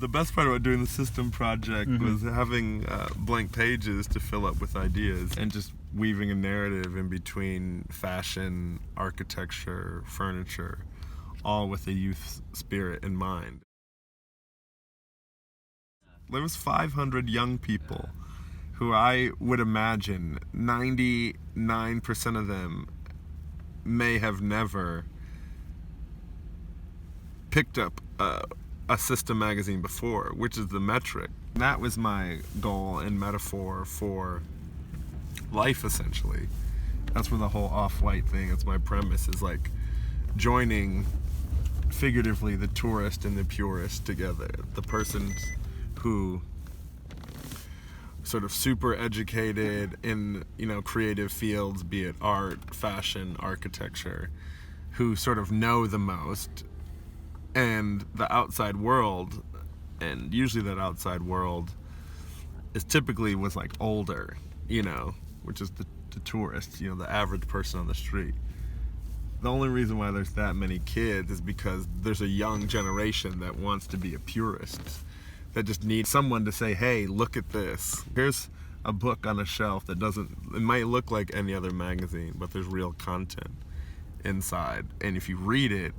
The best part about doing the system project was having blank pages to fill up with ideas and just weaving a narrative in between fashion, architecture, furniture, all with a youth spirit in mind. There was 500 young people who I would imagine 99% of them may have never picked up a system magazine before, which is the metric. That was my goal and metaphor for life, essentially. That's where the whole off-white thing, it's my premise, is like joining, figuratively, the tourist and the purist together. The person who sort of super educated in, creative fields, be it art, fashion, architecture, who sort of know the most, and the outside world, and usually that outside world is typically was like older, which is the tourist, the average person on the street. The only reason why there's that many kids is because there's a young generation that wants to be a purist, that just needs someone to say, hey, look at this. Here's a book on a shelf that it might look like any other magazine, but there's real content inside. And if you read it,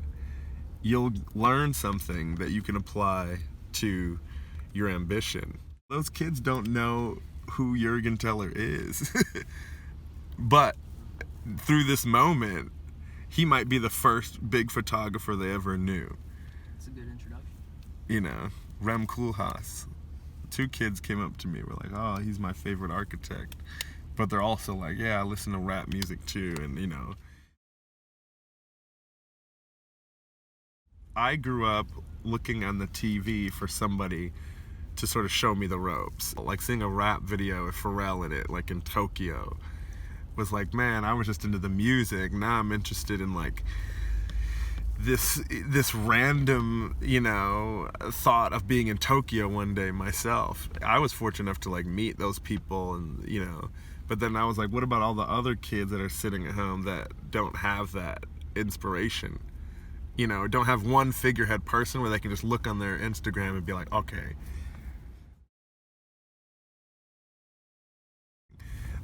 you'll learn something that you can apply to your ambition. Those kids don't know who Jürgen Teller is. But through this moment, he might be the first big photographer they ever knew. That's a good introduction. Rem Koolhaas. 2 kids came up to me, were like, oh, he's my favorite architect. But they're also like, yeah, I listen to rap music too, and I grew up looking on the TV for somebody to sort of show me the ropes. Like seeing a rap video with Pharrell in it, like in Tokyo, was like, man, I was just into the music. Now I'm interested in like this random, thought of being in Tokyo one day myself. I was fortunate enough to like meet those people and, but then I was like, what about all the other kids that are sitting at home that don't have that inspiration? Don't have one figurehead person where they can just look on their Instagram and be like, okay.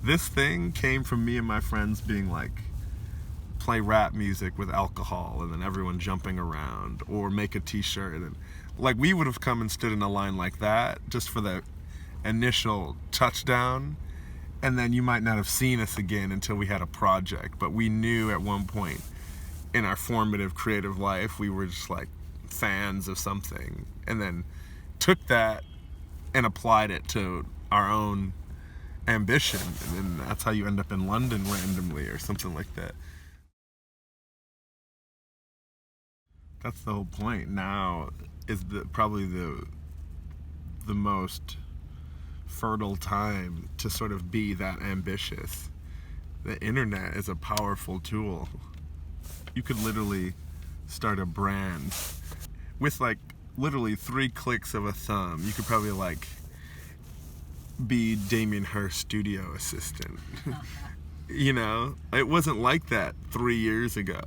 This thing came from me and my friends being like, play rap music with alcohol and then everyone jumping around, or make a t-shirt, and like we would have come and stood in a line like that just for the initial touchdown, and then you might not have seen us again until we had a project. But we knew at one point in our formative creative life we were just like fans of something, and then took that and applied it to our own ambition, and then that's how you end up in London randomly or something like that. That's the whole point. Now is probably the most fertile time to sort of be that ambitious. The internet is a powerful tool. You could literally start a brand with like literally 3 clicks of a thumb. You could probably like be Damien Hirst's studio assistant. It wasn't like that 3 years ago.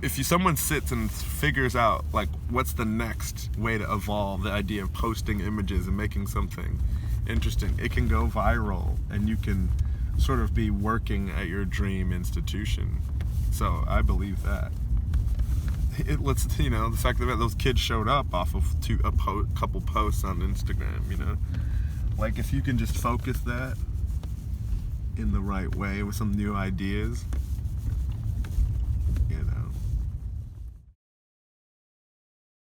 If someone sits and figures out like what's the next way to evolve the idea of posting images and making something interesting, it can go viral and you can sort of be working at your dream institution. So I believe that. The fact that those kids showed up off of a couple posts on Instagram, like if you can just focus that in the right way with some new ideas,